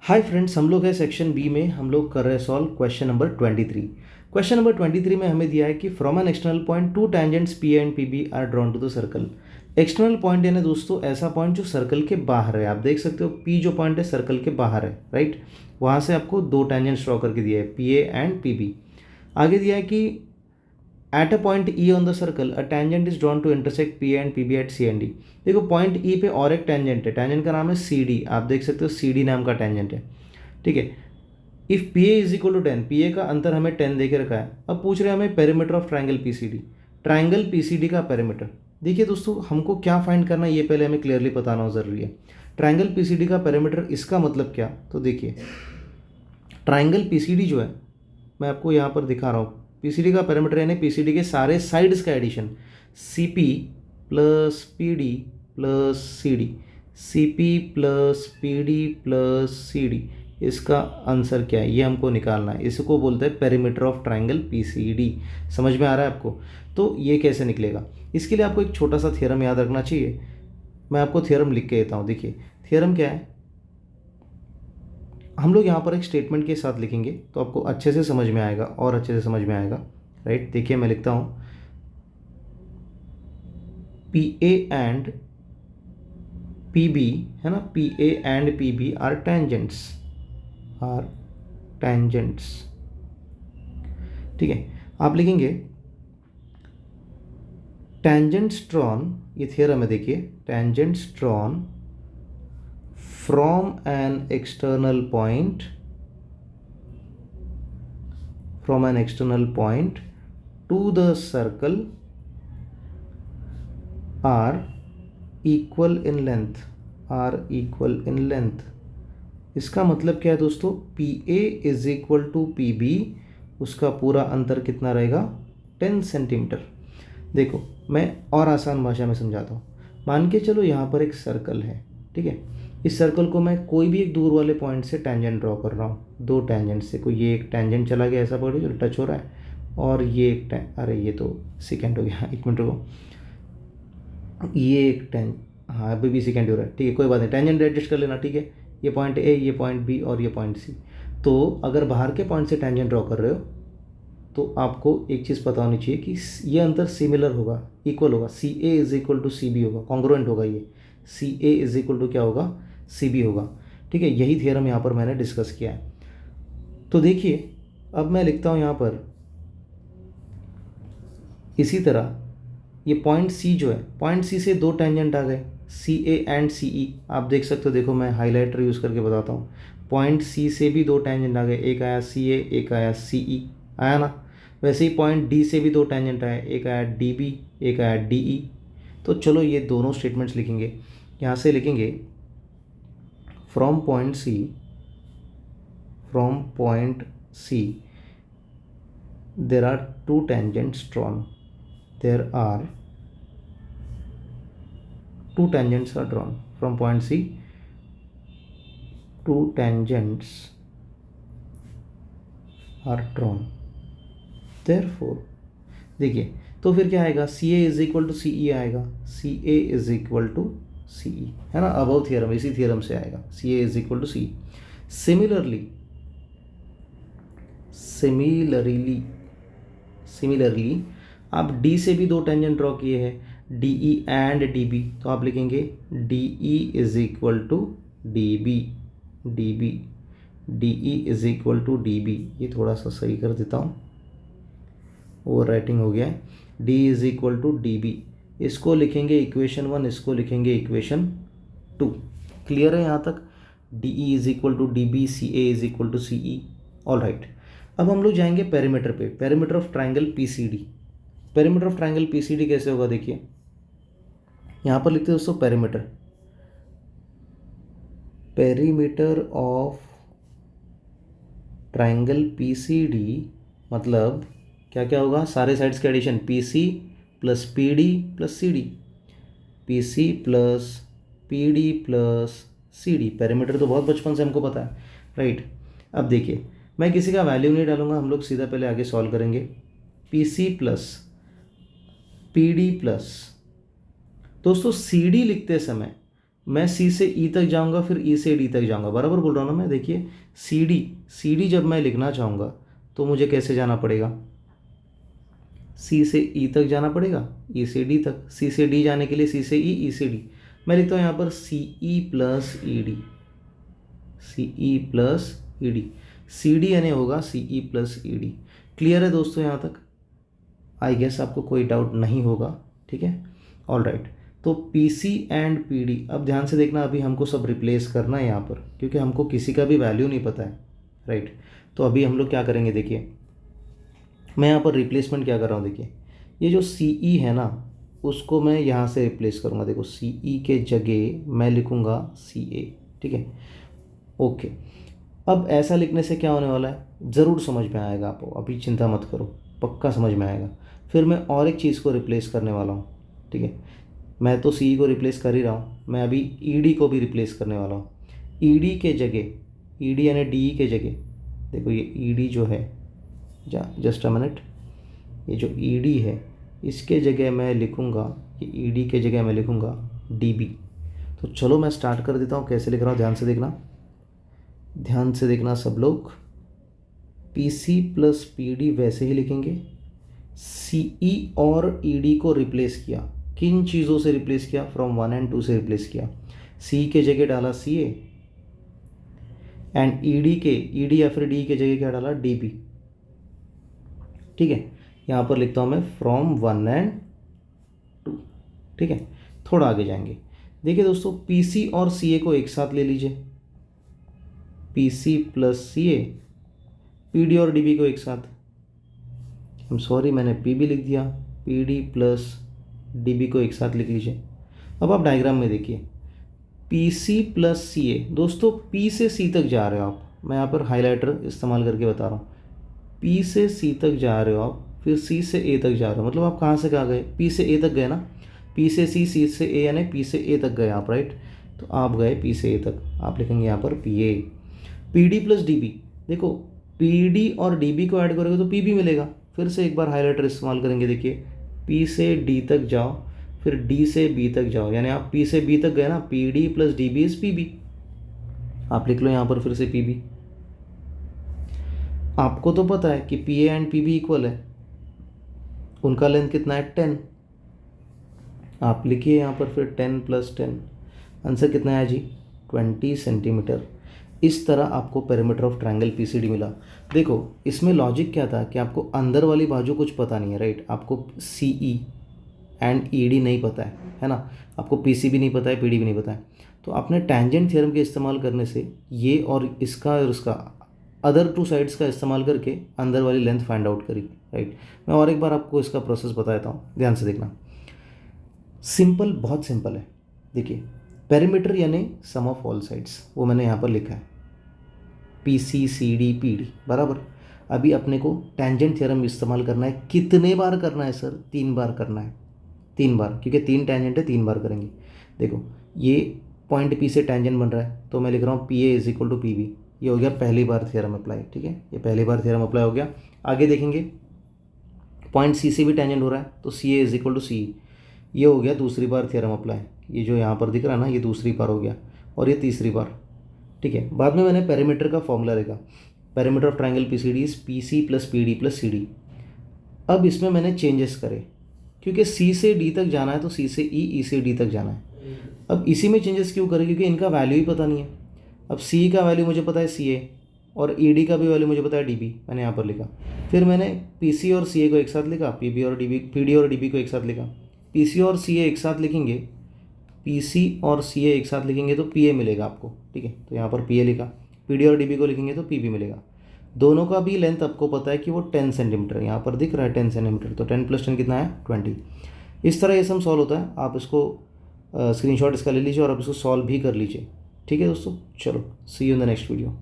Hi friends, हम लोग है सेक्शन बी में। हम लोग कर रहे हैं solve question number 23। Question number 23 में हमें दिया है कि from an external point two tangents P and P B are drawn to the circle. External point यानी दोस्तों ऐसा पॉइंट जो सर्कल के बाहर है। आप देख सकते हो पी जो पॉइंट है सर्कल के बाहर है, राइट। वहाँ से आपको दो टेंजेंट्स ड्रॉ करके दिया है, P A and P B. आगे दिया है कि at a point E on the circle a tangent is drawn to intersect P and P B at C and D. देखो पॉइंट ई पे और एक टेंजेंट है, टेंजेंट का नाम है सी डी। आप देख सकते हो सी डी नाम का टेंजेंट है, ठीक है। If P A is equal to 10, P A का अंतर हमें 10 देके रखा है। अब पूछ रहे हैं हमें perimeter of triangle P C D, triangle P C D का पेरीमीटर। देखिए दोस्तों, हमको क्या फाइंड करना है ये पहले हमें क्लियरली बताना ज़रूरी है। ट्राइंगल पी सी डी का पेरीमीटर, इसका मतलब क्या? तो देखिए ट्राइंगल पी सी डी जो है, मैं आपको यहाँ पर दिखा रहा हूँ। पी सी डी का पेरीमीटर यानी पी सी डी के सारे साइड्स का addition, C P plus P D plus C D, C P plus P D plus C D. इसका आंसर क्या है ये हमको निकालना है। इसको बोलते हैं perimeter of triangle P C D. समझ में आ रहा है आपको? तो ये कैसे निकलेगा, इसके लिए आपको एक छोटा सा थ्योरम याद रखना चाहिए। मैं आपको थ्योरम लिख के देता हूँ। देखिए थ्योरम क्या है, हम लोग यहाँ पर एक स्टेटमेंट के साथ लिखेंगे तो आपको अच्छे से समझ में आएगा और अच्छे से समझ में आएगा, राइट। देखिए मैं लिखता हूँ, P A and P B है ना, P A and P B are tangents, are tangents, ठीक है। आप लिखेंगे टेंजेंट्स ड्रॉन, ये थ्योरम है। देखिए tangents drawn from an external point, from an external point to the circle are equal in length, are equal in length। इसका मतलब क्या है दोस्तों, P A is equal to P B, उसका पूरा अंतर कितना रहेगा, 10 सेंटीमीटर। देखो मैं और आसान भाषा में समझाता हूँ। मान के चलो यहाँ पर एक सर्कल है, ठीक है। इस सर्कल को मैं कोई भी एक दूर वाले पॉइंट से टेंजेंट ड्रॉ कर रहा हूँ, दो टेंजेंट से। कोई ये एक टेंजेंट चला गया ऐसा पकड़िए जो टच हो रहा है, और ये एक अरे ये तो सेकेंड हो गया, एक मिनट रुको। ये एक हाँ अभी भी सेकेंड हो रहा है, ठीक है कोई बात नहीं, टेंजेंट एडजस्ट कर लेना, ठीक है। ये पॉइंट ए, ये पॉइंट बी और ये पॉइंट सी। तो अगर बाहर के पॉइंट से टेंजेंट ड्रॉ कर रहे हो तो आपको एक चीज़ पता होनी चाहिए कि ये अंतर सिमिलर होगा, इक्वल होगा। C A is equal to C B होगा, कॉन्ग्रुएंट होगा। ये C A is equal to क्या होगा, सी बी होगा, ठीक है। यही थ्योरम यहाँ पर मैंने डिस्कस किया है। तो देखिए अब मैं लिखता हूँ यहाँ पर इसी तरह, ये पॉइंट सी जो है, पॉइंट सी से दो टेंजेंट आ गए, सी ए एंड सी ई। आप देख सकते हो, देखो मैं हाईलाइटर यूज़ करके बताता हूँ। पॉइंट सी से भी दो टेंजेंट आ गए, एक आया सी ए, एक आया सी ई, आया ना। वैसे ही पॉइंट डी से भी दो टेंजेंट आए, एक आया डी बी, एक आया डी ई। तो चलो ये दोनों स्टेटमेंट्स लिखेंगे। यहाँ से लिखेंगे from point C, from point C there are two tangents drawn, there are two tangents are drawn from point C, two tangents are drawn, therefore देखिए तो फिर क्या आएगा, C A is equal to C E आएगा, C A is equal to C E, है ना। Above theorem, इसी theorem से आएगा, C A is equal to C. Similarly similarly similarly आप डी से भी दो टेंजेंट ड्रॉ किए हैं, D E and D B. तो आप लिखेंगे D E is equal to D B, D B, D E is equal to D B. ये थोड़ा सा सही कर देता हूँ, ओवर राइटिंग हो गया है। D is equal to D B, इसको लिखेंगे इक्वेशन 1, इसको लिखेंगे इक्वेशन 2। क्लियर है यहाँ तक? D E is equal to D B, C A is equal to C E. All right, अब हम लोग जाएंगे पेरीमीटर पे, perimeter of triangle P C D. Perimeter of triangle P C D कैसे होगा, देखिए यहाँ पर लिखते हैं दोस्तों perimeter, perimeter of triangle P C D मतलब क्या क्या होगा, सारे साइड्स के addition, P C plus P D plus C D, P C plus P D plus C D. Perimeter तो बहुत बचपन से हमको पता है, राइट। अब देखिए मैं किसी का वैल्यू नहीं डालूंगा, हम लोग सीधा पहले आगे सॉल्व करेंगे। P C plus P D plus, दोस्तों सी डी लिखते समय मैं सी से ई तक जाऊंगा, फिर ई से डी तक जाऊंगा, बराबर बोल रहा हूँ ना मैं। देखिए सी डी जब मैं लिखना चाहूँगा तो मुझे कैसे जाना पड़ेगा, सी से ई तक जाना पड़ेगा, ई से डी तक। सी से डी जाने के लिए सी से ई से डी। मैं लिखता हूँ यहाँ पर C E plus E D, C E plus E D. C D यानी होगा C E plus E D. Clear है दोस्तों यहाँ तक? आई गेस आपको कोई डाउट नहीं होगा, ठीक है। ऑल राइट, तो P C and P D, अब ध्यान से देखना, अभी हमको सब रिप्लेस करना है यहाँ पर, क्योंकि हमको किसी का भी वैल्यू नहीं पता है, राइट। तो अभी हम लोग क्या करेंगे, देखिए मैं यहाँ पर रिप्लेसमेंट क्या कर रहा हूँ। देखिए ये जो सी ई है ना, उसको मैं यहाँ से रिप्लेस करूँगा। देखो सी ई के जगह मैं लिखूँगा सी ए, ठीक है, ओके। अब ऐसा लिखने से क्या होने वाला है, ज़रूर समझ में आएगा आपको, अभी चिंता मत करो, पक्का समझ में आएगा। फिर मैं और एक चीज़ को रिप्लेस करने वाला हूँ, ठीक है। मैं तो सी को रिप्लेस कर ही रहा हूँ, मैं अभी ई डी को भी रिप्लेस करने वाला हूँ। ई डी के जगह, ई डी यानी डी के जगह, देखो ये ई डी जो है, जस्ट अ मिनट, ये जो ई डी है इसके जगह मैं लिखूँगा, ये ई डी के जगह मैं लिखूँगा डी बी। तो चलो मैं स्टार्ट कर देता हूँ, कैसे लिख रहा हूँ ध्यान से देखना, ध्यान से देखना सब लोग। P C plus P D वैसे ही लिखेंगे। सी ई और ई डी को रिप्लेस किया, किन चीज़ों से रिप्लेस किया, फ्रॉम 1 and 2 से रिप्लेस किया। सी के जगह डाला सी ए, एंड ई डी या फिर डी के जगह क्या डाला, डी बी, ठीक है। यहाँ पर लिखता हूँ मैं फ्रॉम 1 and 2, ठीक है। थोड़ा आगे जाएंगे, देखिए दोस्तों पी सी और सी ए को एक साथ ले लीजिए, P C plus C A, P D और डी बी को एक साथ, सॉरी मैंने पी बी लिख दिया, P D plus D B को एक साथ लिख लीजिए। अब आप डायग्राम में देखिए, पी सी प्लस सी ए, दोस्तों पी से सी तक जा रहे हो आप, मैं यहाँ पर हाइलाइटर इस्तेमाल करके बता रहा हूँ। पी से सी तक जा रहे हो आप, फिर सी से ए तक जा रहे हो, मतलब आप कहाँ से कहाँ गए, पी से ए तक गए ना, पी से सी, सी से ए, यानी पी से ए तक गए आप, राइट। तो आप गए पी से ए तक, आप लिखेंगे यहाँ पर P A. P D plus D B, देखो पी डी और डी बी को ऐड करोगे तो पी बी मिलेगा। फिर से एक बार हाइलाइटर इस्तेमाल करेंगे, देखिए पी से डी तक जाओ, फिर डी से बी तक जाओ, यानी आप पी से बी तक गए ना, P D plus D B is P B. आप लिख लो यहाँ पर फिर से पी बी। आपको तो पता है कि P A and P B equal है, उनका लेंथ कितना है 10। आप लिखिए यहाँ पर फिर 10 प्लस 10, आंसर कितना है जी 20 सेंटीमीटर। इस तरह आपको पेरीमीटर ऑफ ट्रायंगल पीसीडी मिला। देखो इसमें लॉजिक क्या था कि आपको अंदर वाली बाजू कुछ पता नहीं है, राइट। आपको सीई एंड ईडी नहीं पता है ना, आपको पीसी भी नहीं पता है, पीडी भी नहीं पता है। तो आपने टैंजेंट थ्योरम के इस्तेमाल करने से ये और इसका और उसका अदर 2 साइड्स का इस्तेमाल करके अंदर वाली लेंथ फाइंड आउट करी, राइट। मैं और एक बार आपको इसका प्रोसेस बताता हूँ, ध्यान से देखना। सिंपल, बहुत सिंपल है। देखिए पेरीमीटर यानी सम ऑफ ऑल साइड्स, वो मैंने यहाँ पर लिखा है P C C D P D बराबर। अभी अपने को टैंजेंट थ्योरम इस्तेमाल करना है। कितने बार करना है सर? 3 बार करना है, 3 बार, क्योंकि 3 टैंजेंट है, 3 बार करेंगे। देखो ये पॉइंट पी से टैंजेंट बन रहा है, तो मैं लिख रहा हूँ P A is equal to P B. ये हो गया पहली बार थ्योरम अप्लाई, ठीक है, ये पहली बार थ्योरम अप्लाई हो गया। आगे देखेंगे पॉइंट सी से भी टैंजेंट हो रहा है, तो सी ए इज इक्वल टू सी, ये हो गया दूसरी बार थ्योरम अप्लाई। ये जो यहाँ पर दिख रहा है ना, ये दूसरी बार हो गया, और ये तीसरी बार, ठीक है। बाद में मैंने पेरीमीटर का फॉर्मूला लिखा, perimeter of triangle P C D is P C plus P D plus C D. अब इसमें मैंने चेंजेस करे, क्योंकि सी से डी तक जाना है तो सी से ई से डी तक जाना है। अब इसी में चेंजेस क्यों करें? क्योंकि इनका वैल्यू ही पता नहीं है। अब सी का वैल्यू मुझे पता है सी ए, और ई डी का भी वैल्यू मुझे पता है डी बी, मैंने यहाँ पर लिखा। फिर मैंने पी सी और सी ए को एक साथ लिखा, पी बी और डी बी, पी डी और डी बी को एक साथ लिखा। पी सी और सी ए एक साथ लिखेंगे, पी सी और सी ए एक साथ लिखेंगे तो पी ए मिलेगा आपको, ठीक है। तो यहाँ पर पी ए लिखा, पी डी और डी बी को लिखेंगे तो पी बी मिलेगा। दोनों का भी लेंथ आपको पता है कि वो 10 सेंटीमीटर, यहाँ पर दिख रहा है 10 सेंटीमीटर, तो 10 + 10 कितना है 20। इस तरह ये सम सॉल्व होता है। आप इसको स्क्रीनशॉट इसका ले लीजिए और आप इसको सॉल्व भी कर लीजिए, ठीक है दोस्तों। चलो see you in the next video.